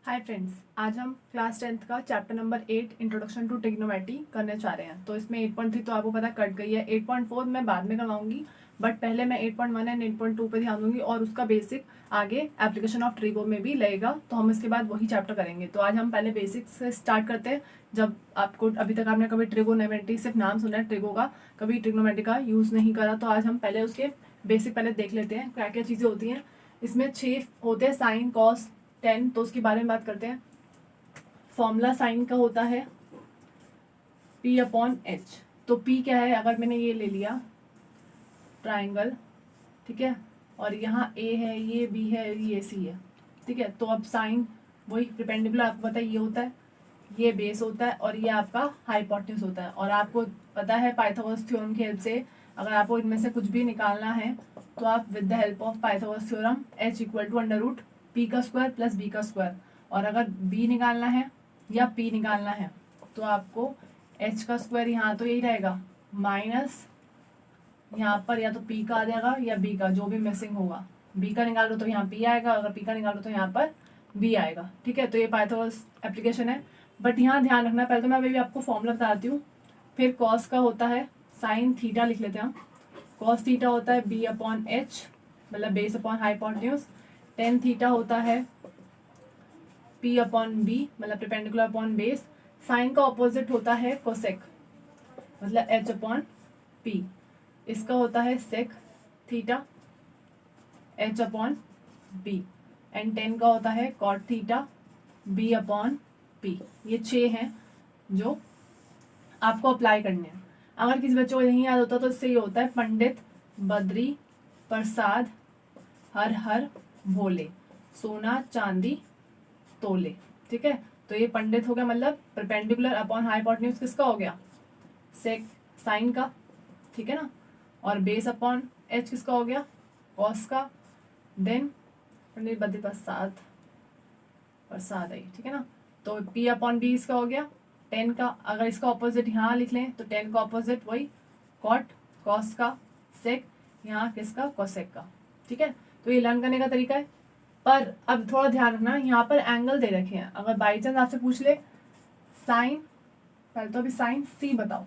Hi friends, आज हम class 10th का chapter number 8 introduction to trigonometry करने चाह रहे हैं। तो इसमें 8.3 तो आपको पता कट गई है, 8.4 मैं बाद में करवाऊंगी, बट पहले मैं 8.1 एंड 8.2 पे ध्यान दूंगी और उसका बेसिक आगे एप्लीकेशन ऑफ ट्रिगो में भी लगेगा, तो हम इसके बाद वही चैप्टर करेंगे। तो आज हम पहले बेसिक से स्टार्ट करते हैं। जब आपको अभी तक आपने कभी ट्रिगोनोमेट्री सिर्फ नाम सुना है ट्रिगो का, कभी ट्रिग्नोमेट्री का यूज़ नहीं करा, तो आज हम पहले उसके बेसिक पहले देख लेते हैं क्या क्या चीज़ें होती हैं। इसमें 6 होते हैं, साइन कॉस टेन, तो उसके बारे में बात करते हैं। फॉर्मूला साइन का होता है P अपॉन एच। तो P क्या है, अगर मैंने ये ले लिया ट्राइंगल, ठीक है, और यहाँ A है, ये B है, ये C है, ठीक है, तो अब साइन वही परपेंडिकुलर आपको पता है ये होता है, ये बेस होता है और ये आपका हाइपोटेन्यूज होता है। और आपको पता है पाइथागोरस थ्योरम की हेल्प से अगर आपको इनमें से कुछ भी निकालना है तो आप with the help of Pythagoras theorem H equal to under root P का स्क्वायर प्लस B का स्क्वायर, और अगर B निकालना है या P निकालना है तो आपको H का स्क्वायर यहाँ तो यही रहेगा माइनस यहाँ पर या तो P का आ जाएगा या B का, जो भी मिसिंग होगा। B का निकाल लो तो यहाँ P आएगा, अगर P का निकाल लो तो यहाँ पर B आएगा, ठीक है। तो ये पाइथागोरस एप्लीकेशन है, बट यहाँ ध्यान रखना, पहले तो मैं अभी आपको फॉर्मूला बताती हूँ। फिर कॉस का होता है साइन थीटा, लिख लेते हैं हम। कॉस थीटा होता है B अपॉन एच, मतलब base upon hypotenuse. Tan theta होता है P अपॉन B, मतलब परपेंडिकुलर अपॉन बेस। साइन का ऑपोजिट होता है कोसेक, मतलब H अपॉन P। इसका होता है sec theta, H upon B। And tan का होता है cot theta, B upon P। ये 6 हैं जो आपको अप्लाई करने हैं। अगर किसी बच्चे को नहीं याद होता तो इससे ये होता है पंडित बद्री प्रसाद हर हर भोले, सोना चांदी तोले, ठीक है। तो ये पंडित हो गया, मतलब परपेंडिकुलर अपॉन हाइपोटेन्यूज किसका हो गया, सेक साइन का, ठीक है ना। और बेस अपॉन एच किसका हो गया, कॉस का। देन पंडित बद्री प्रसाद प्रसाद आई, ठीक है ना। तो P अपॉन बी इसका हो गया टेन का। अगर इसका ऑपोजिट यहाँ लिख लें तो टेन का ऑपोजिट वही कॉट, कॉस का, सेक, यहाँ किसका, कोसेक का, ठीक है। तो ये लर्न करने का तरीका है। पर अब थोड़ा ध्यान रखना, यहाँ पर एंगल दे रखे हैं। अगर बाई चांस आपसे पूछ ले साइन, पहले तो अभी साइन सी बताओ,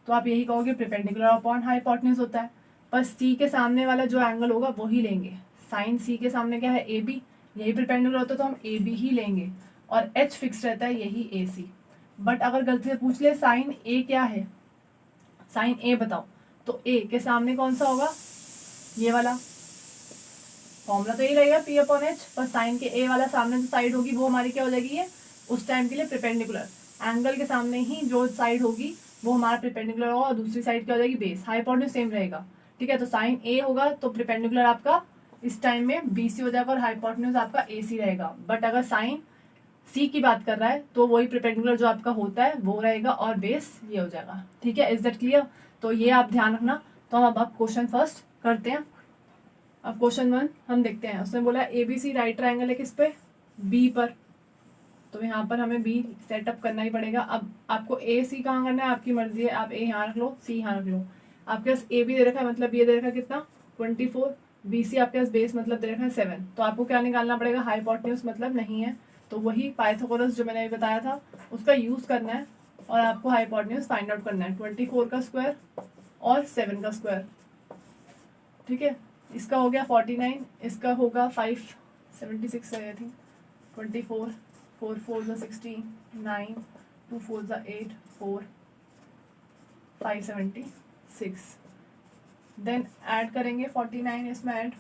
तो आप यही कहोगे परपेंडिकुलर अपॉन हाइपोटेन्यूज होता है। पर सी के सामने वाला जो एंगल होगा वही लेंगे। साइन सी के सामने क्या है, ए बी, यही परपेंडिकुलर होता है तो हम ए बी ही लेंगे, और एच फिक्स रहता है यही ए सी। बट अगर गलती से पूछ ले साइन ए क्या है, साइन ए बताओ, तो ए के सामने कौन सा होगा, ये वाला। फॉर्मूला तो यही रहेगा पी अपॉन एच, पर साइन के ए वाला सामने जो साइड होगी वो हमारी क्या हो जाएगी, ये उस टाइम के लिए परपेंडिकुलर। एंगल के सामने ही जो साइड होगी वो हमारा परपेंडिकुलर होगा, और दूसरी साइड क्या हो जाएगी, बेस। हाइपोटेन्यूज सेम रहेगा, ठीक है। तो साइन ए होगा तो परपेंडिकुलर आपका इस टाइम में बी सी हो जाएगा और हाइपोटेन्यूज आपका ए सी रहेगा। बट अगर साइन सी की बात कर रहा है तो वही परपेंडिकुलर जो आपका होता है वो रहेगा और बेस ये हो जाएगा, ठीक है। Is that clear? तो ये आप ध्यान रखना। तो हम अब क्वेश्चन फर्स्ट करते हैं। अब क्वेश्चन 1 हम देखते हैं। उसने बोला ABC राइट ट्राइंगल है किस पे, B पर, तो यहाँ पर हमें B सेटअप करना ही पड़ेगा। अब आपको AC कहाँ करना है, आपकी मर्जी है, आप A यहाँ रख लो, C यहाँ रख लो। आपके पास AB दे रखा है, मतलब ये दे रखा है कितना 24, BC आपके पास बेस मतलब दे रखा है 7। तो आपको क्या निकालना पड़ेगा, हाइपोटेन्यूज मतलब नहीं है, तो वही पाइथागोरस जो मैंने अभी बताया था उसका यूज करना है, और आपको हाइपोटेन्यूज फाइंड आउट करना है। 24 का स्क्वायर और 7 का स्क्वायर, ठीक है। इसका हो गया 49, इसका होगा 576 है आई थिंक। 24, 4 4 16, 9 2 4 8 4 576। देन ऐड करेंगे 49, इसमें ऐड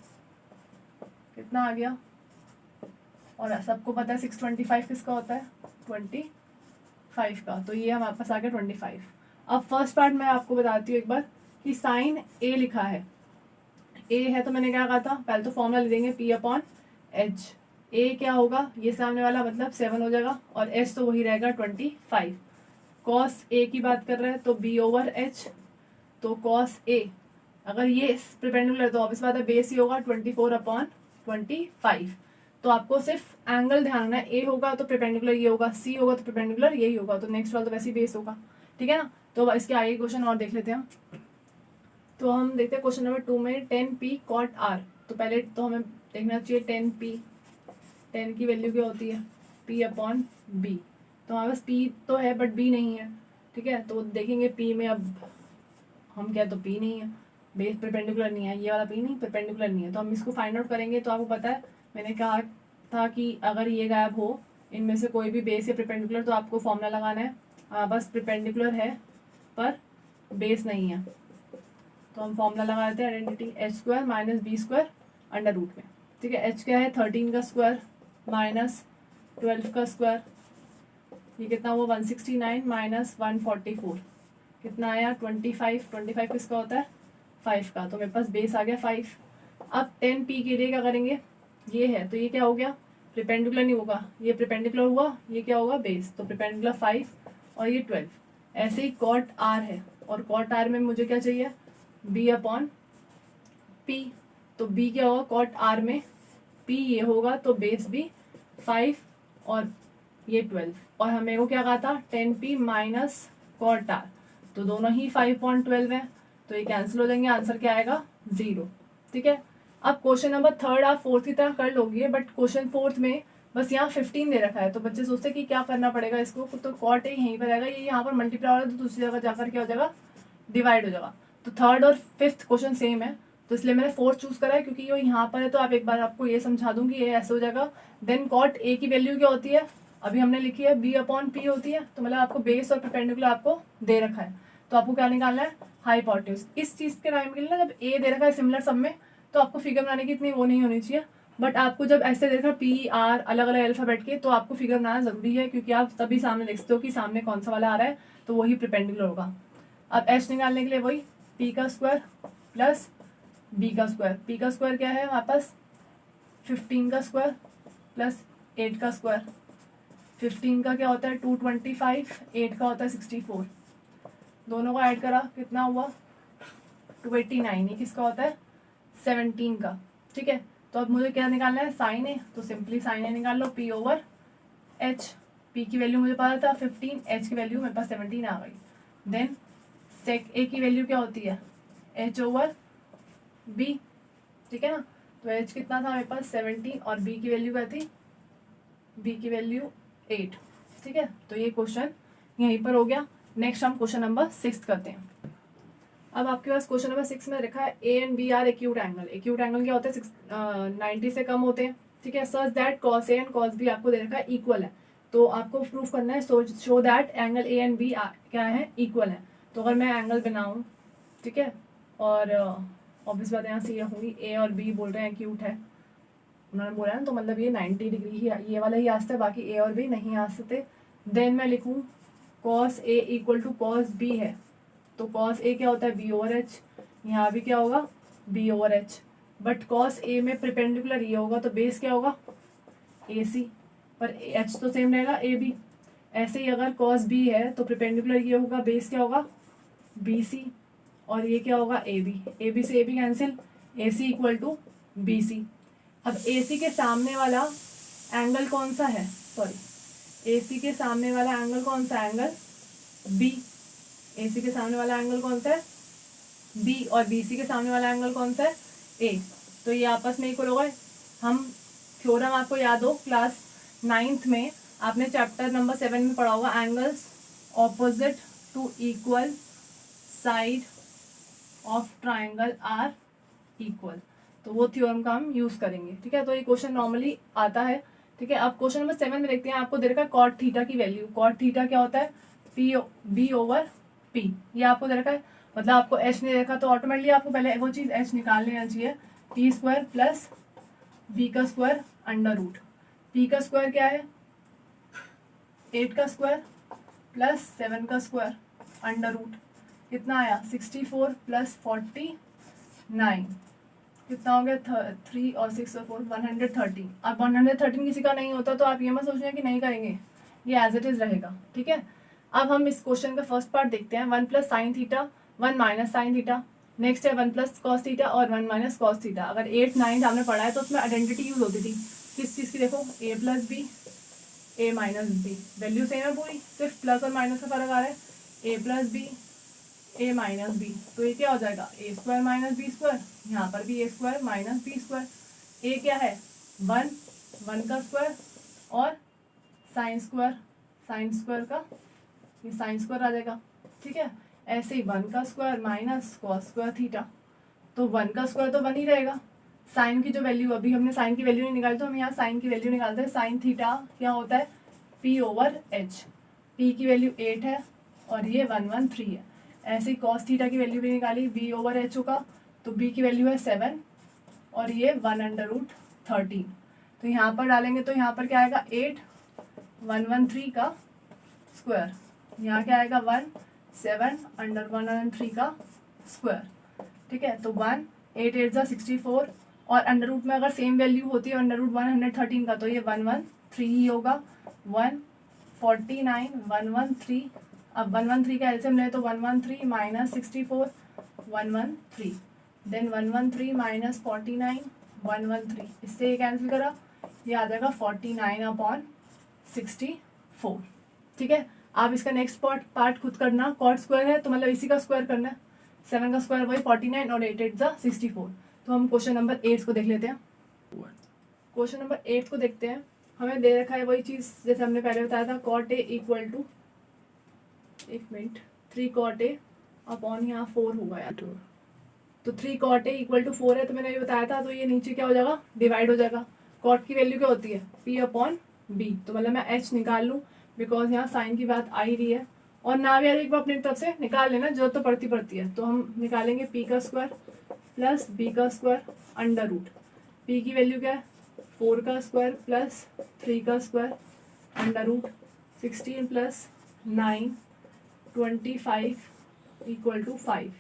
कितना आ गया, और सबको पता है 625 किसका होता है, 25 का, तो ये हमारे पास आ गया 25। अब फर्स्ट पार्ट मैं आपको बताती हूँ एक बार कि साइन ए लिखा है, ए है तो मैंने क्या कहा था, पहले तो फॉर्मूला ले देंगे P अपॉन एच। ए क्या होगा, ये सामने वाला मतलब 7 हो जाएगा, और एच तो वही रहेगा 25। कॉस ए की बात कर रहे हैं तो B ओवर एच, तो कॉस ए अगर ये परपेंडिकुलर है तो ऑब्वियस बात है बेस ही होगा 24 अपॉन 25। तो आपको सिर्फ एंगल ध्यान रखना है, ए होगा तो परपेंडिकुलर ये होगा, सी होगा तो परपेंडिकुलर यही होगा, तो नेक्स्ट वाला तो वैसे ही बेस होगा, ठीक है ना। तो इसके आगे क्वेश्चन और देख लेते हैं। तो हम देखते हैं क्वेश्चन नंबर 2 में 10p cot r। तो पहले तो हमें देखना चाहिए 10p, 10 की वैल्यू क्या होती है, P अपॉन B। तो हमारे पास P तो है बट B नहीं है, ठीक है। तो देखेंगे P में, अब हम क्या, तो P नहीं है, बेस परपेंडिकुलर नहीं है, ये वाला P नहीं परपेंडिकुलर नहीं है, तो हम इसको फाइंड आउट करेंगे। तो आपको पता है मैंने कहा था कि अगर ये गायब हो इनमें से कोई भी बेस या परपेंडिकुलर तो आपको फॉर्मूला लगाना है। बस परपेंडिकुलर है पर बेस नहीं है, तो हम फॉर्मूला लगा देते हैं identity, H square minus B square under root में, ठीक है। एच क्या है 13 का स्क्वायर माइनस 12 का स्क्वायर, ये कितना हुआ 169 माइनस 144, कितना आया 25। 25 किसका होता है 5 का, तो मेरे पास बेस आ गया 5। अब 10p के लिए क्या करेंगे, ये है तो ये क्या हो गया परपेंडिकुलर नहीं होगा, ये परपेंडिकुलर हुआ, ये क्या होगा बेस, तो परपेंडिकुलर 5 और ये 12। ऐसे ही कॉट r है, और कॉट r में मुझे क्या चाहिए b अपॉन p, तो b क्या होगा कॉट r में p ये होगा, तो बेस भी 5 और ये 12, और हमें को क्या कहा था 10p माइनस कॉट r, तो दोनों ही 5.12 है, तो ये कैंसिल हो जाएंगे, आंसर क्या आएगा 0, ठीक है। अब क्वेश्चन नंबर 3 आप 4 की तरह कर लोगे, बट क्वेश्चन 4 में बस यहाँ 15 दे रखा है, तो बच्चे सोचते हैं कि क्या करना पड़ेगा इसको, तो कॉट ए यहीं पर आएगा, ये यहाँ पर मल्टीप्लाई हो रहा है तो दूसरी जगह जाकर क्या हो जाएगा डिवाइड हो जाएगा। तो 3rd और 5th क्वेश्चन सेम है, तो इसलिए मैंने 4th चूज करा है क्योंकि ये यहाँ पर है। तो आप एक बार आपको ये समझा दूंगी, ये ऐसे हो जाएगा। देन कॉट ए की वैल्यू क्या होती है, अभी हमने लिखी है b अपॉन पी होती है, तो मतलब आपको बेस और परपेंडिकुलर आपको दे रखा है, तो आपको क्या निकालना है हाइपोटेन्यूज। इस चीज के टाइम के लिए ना जब ए दे रखा है सिमिलर सब में, तो आपको फिगर बनाने की इतनी वो नहीं होनी चाहिए, बट आपको जब ऐसे दे रखा पी आर अलग अलग अल्फाबेट के, तो आपको फिगर बनाना जरूरी है, क्योंकि आप तभी सामने देखते हो कि सामने कौन सा वाला आ रहा है, तो वही परपेंडिकुलर होगा। अब एच निकालने के लिए वही पी का स्क्वायर प्लस बी का स्क्वायर। पी का स्क्वायर क्या है हमारे पास 15 का स्क्वायर प्लस 8 का स्क्वायर। 15 का क्या होता है 225, 8 का होता है 64, दोनों को ऐड करा कितना हुआ 289, ये किसका होता है 17 का, ठीक है। तो अब मुझे क्या निकालना है साइन ए, तो सिंपली साइन ए निकाल लो पी ओवर एच। पी की वैल्यू मुझे पता था 15, एच की वैल्यू मेरे पास 17 आ गई। देन सेक ए की वैल्यू क्या होती है एच ओवर बी, ठीक है ना। तो एच कितना था मेरे पास 17 और बी की वैल्यू क्या थी, बी की वैल्यू 8, ठीक है। तो ये क्वेश्चन यहीं पर हो गया। नेक्स्ट हम क्वेश्चन नंबर 6 करते हैं। अब आपके पास क्वेश्चन नंबर 6 में लिखा है A and B are acute angle. Acute angle क्या होता है 90 से कम होते हैं, ठीक है। Such that cos A and cos B आपको दे रखा है इक्वल है, तो आपको प्रूफ करना है show that angle A and B क्या है इक्वल है। तो अगर मैं एंगल बनाऊं, ठीक है, और ऑब्वियस बात यहाँ सी रखूंगी, ए और बी बोल रहे हैं एक्यूट है, उन्होंने बोला ना, तो मतलब ये 90 डिग्री ही ये वाला ही आ सकता है, बाकी ए और बी नहीं आ सकते। देन मैं लिखूँ cos A equal to cos B है, तो कॉस ए क्या होता है बी ओवर एच, यहाँ भी क्या होगा B over H, but cos A में परपेंडिकुलर ये होगा तो बेस क्या होगा ए सी, पर एच तो सेम रहेगा ए बी। ऐसे ही अगर कॉस बी है तो परपेंडिकुलर ये होगा, बेस क्या होगा बी सी, और ये क्या होगा ए बी से A B cancel, A C equal to B C. अब ए सी के सामने वाला एंगल कौन सा है, सॉरी ए सी के सामने वाला एंगल कौन सा एंगल बी, ए सी के सामने वाला एंगल कौन सा है बी, और बी सी के सामने वाला एंगल कौन सा है ए, तो ये आपस में इक्वल होगा। हम थ्योरम आपको याद हो क्लास 9th में आपने चैप्टर नंबर 7 में पढ़ा होगा, angles opposite to equal side of triangle are equal, तो वो थ्योरम का हम यूज करेंगे, ठीक है। तो ये क्वेश्चन नॉर्मली आता है, ठीक है। अब क्वेश्चन नंबर 7 में देखते हैं, आपको दे रखा है कॉट थीटा की वैल्यू। कॉट थीटा क्या होता है पी बी ओवर पी, ये आपको दे रखा है, मतलब आपको एच नहीं देखा तो ऑटोमेटिकली आपको पहले वो चीज़ एच निकाल लेना चाहिए, पी स्क्वायर प्लस बी का स्क्वायर अंडर रूट। पी का स्क्वायर क्या है 8 का स्क्वायर प्लस 7 का स्क्वायर अंडर रूट, कितना आया 64 प्लस 49, कितना हो गया 3 और 6 और 4 113। अब 113 किसी का नहीं होता तो आप ये मत सोचना कि नहीं करेंगे, ये एज इट इज रहेगा, ठीक है। अब हम इस क्वेश्चन का फर्स्ट पार्ट देखते हैं, 1 plus sine theta 1 minus sine theta. Next है 1 प्लस कॉस थीटा और 1 माइनस कॉस थीटा। अगर 8 9 हमने पढ़ा है तो उसमें आइडेंटिटी यूज होती थी किस चीज़ की, देखो ए प्लस बी ए माइनस बी, वैल्यू सेम है पूरी, सिर्फ प्लस और माइनस का फर्क आ रहा है, ए प्लस बी ए माइनस बी, तो ये क्या हो जाएगा ए स्क्वायर माइनस बी स्क्वायर, यहाँ पर भी ए स्क्वायर माइनस बी स्क्वायर। ए क्या है 1 1 का स्क्वायर और साइन स्क्वायर का ये साइन स्क्वायर आ जाएगा, ठीक है। ऐसे ही 1 का square minus cos square theta, तो 1 का स्क्वायर तो 1 ही रहेगा। साइन की जो वैल्यू, अभी हमने साइन की वैल्यू नहीं निकाली तो हम यहाँ साइन की वैल्यू निकालते हैं। साइन थीटा क्या होता है, p/h। p की वैल्यू 8 है और ये 113 है। ऐसे ही कॉस थीटा की वैल्यू भी निकाली, b/h होगा, तो b की वैल्यू है 7 और ये 1√13। तो यहाँ पर डालेंगे तो यहाँ पर क्या आएगा 8, 113 का स्क्वायर, यहाँ क्या आएगा 1, 7 अंडर 103 का स्क्वायर, ठीक है। तो 1, 8 8 जा 64 और अंडर रूट में अगर सेम वैल्यू होती है अंडर रूट 113 का तो ये 113 ही होगा। 149 113, अब 113 का एलसीएम ले तो 113 माइनस 64 113, देन 113 माइनस 49 113, इससे ये कैंसिल करा, ये आ जाएगा 49/64, ठीक है। आप इसका नेक्स्ट पार्ट खुद करना। कॉट स्क्वायर है तो मतलब इसी का स्क्वायर करना है। 7 का स्क्वायर वही 49 और 8 8 जा 64। तो हम क्वेश्चन नंबर 8 को देख लेते हैं। क्वेश्चन नंबर 8 को देखते हैं। हमें दे रखा है वही चीज़ जैसे हमने पहले बताया था, cot A equal to 3 cot A upon यहाँ 4 होगा यार, तो 3 कॉट ए इक्वल टू 4 है, तो मैंने ये बताया था, तो ये नीचे क्या हो जाएगा, डिवाइड हो जाएगा। कॉट की वैल्यू क्या होती है, p/b, तो मतलब मैं h निकाल लूँ बिकॉज यहाँ साइन की बात आ ही रही है, और ना भी आ रही एक बार अपनी तरफ से निकाल लेना, जरूरत तो पड़ती है। तो हम निकालेंगे p का स्क्वायर प्लस b का स्क्वायर अंडर रूट, p की वैल्यू क्या है 4 का स्क्वायर प्लस 3 का square under root 16 plus 9 25 equal to 5,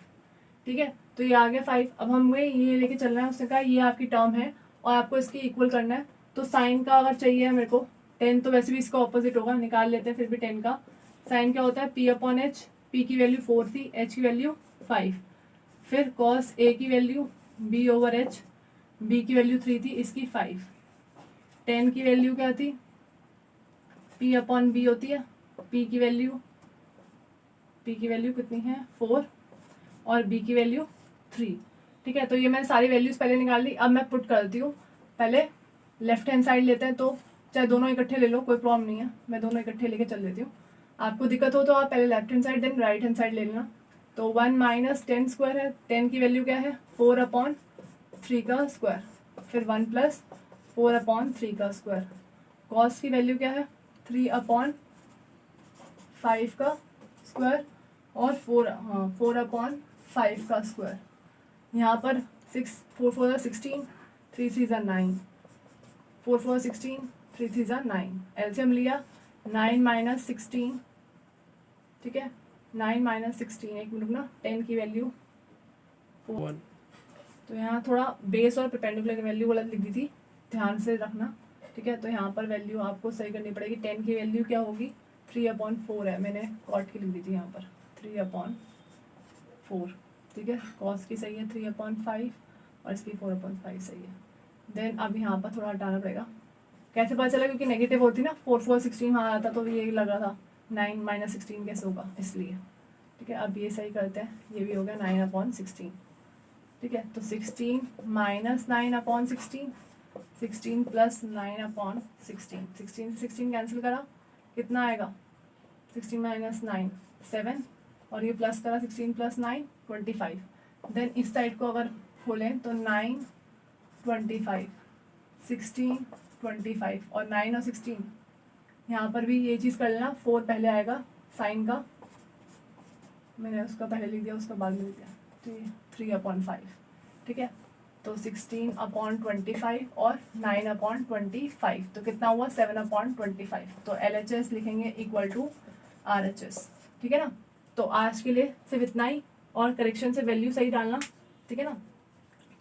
ठीक है। तो ये आ गया 5। अब हमें ये लेके चलना है, उसने कहा ये आपकी टर्म है और आपको इसके इक्वल करना है। तो साइन का अगर चाहिए मेरे को 10, तो वैसे भी इसका ऑपोजिट होगा, निकाल लेते हैं फिर भी 10 का। साइन क्या होता है p/h, p की वैल्यू 4 थी, h की वैल्यू 5, फिर कॉस a की वैल्यू b/h, b की वैल्यू 3 थी, इसकी 5, 10 की वैल्यू क्या थी p/b होती है, p की वैल्यू कितनी है 4 और b की वैल्यू 3, ठीक है। तो ये मैंने सारी वैल्यूज पहले निकाल ली। अब मैं पुट करती हूँ। पहले लेफ्ट हैंड साइड लेते हैं, तो चाहे दोनों इकट्ठे ले लो, कोई प्रॉब्लम नहीं है, मैं दोनों इकट्ठे लेके चल लेती हूँ। आपको दिक्कत हो तो आप पहले left hand side then right hand side ले लेना। तो 1 माइनस 10 स्क्वायर है, 10 की वैल्यू क्या है 4/3 का स्क्वायर, फिर 1 प्लस 4/3 का स्क्वायर, कॉस की वैल्यू क्या है 3/5 का स्क्वायर और 4/5 का स्क्वायर। यहाँ पर 4 4 16, 3 3 9, 4 4 16, 3 3 9, एलसीएम लिया 9 माइनस 16, ठीक है। 9 माइनस 16, एक मिनट ना, 10 की वैल्यू 4, तो यहाँ थोड़ा बेस और परपेंडिकुलर की वैल्यू गलत लिख दी थी, ध्यान से रखना, ठीक है। तो यहाँ पर वैल्यू आपको सही करनी पड़ेगी। 10 की वैल्यू क्या होगी 3/4 है, मैंने कॉट की लिख दी थी यहाँ पर 3/4, ठीक है। कॉस की सही है 3/5 और इसकी 4/5 सही है। देन अब यहाँ पर थोड़ा हटाना पड़ेगा। कैसे पता चला, क्योंकि नेगेटिव होती ना 4 4 16 वहाँ आता तो ये लग रहा था 9 माइनस 16 कैसे होगा, इसलिए, ठीक है। अब ये सही करते हैं, ये भी हो गया 9/16, ठीक है। तो 16 माइनस 9/16, 16 प्लस 9/16, 16 से 16 कैंसिल करा, कितना आएगा 16 माइनस 9 7, और ये प्लस करा 16 प्लस 9 25। देन इस साइड को अगर खोलें तो 9 25, 16 25 और 9 और 16, यहाँ पर भी ये चीज़ कर लेना। 4 पहले आएगा साइन का, मैंने उसका पहले लिख दिया, उसका बाद में लिख दिया, तो ये 3/5, ठीक है। तो 16/25 और 9/25, तो कितना हुआ 7/25। तो LHS लिखेंगे इक्वल टू RHS, ठीक है ना। तो आज के लिए सिर्फ इतना ही, और करेक्शन से वैल्यू सही डालना, ठीक है ना।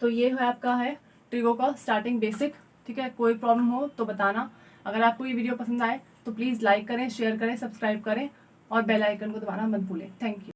तो ये है आपका है ट्रिगो का स्टार्टिंग बेसिक, ठीक है। कोई प्रॉब्लम हो तो बताना। अगर आपको ये वीडियो पसंद आए तो प्लीज़ लाइक करें, शेयर करें, सब्सक्राइब करें और बेल आइकन को दबाना मत भूलें। Thank you.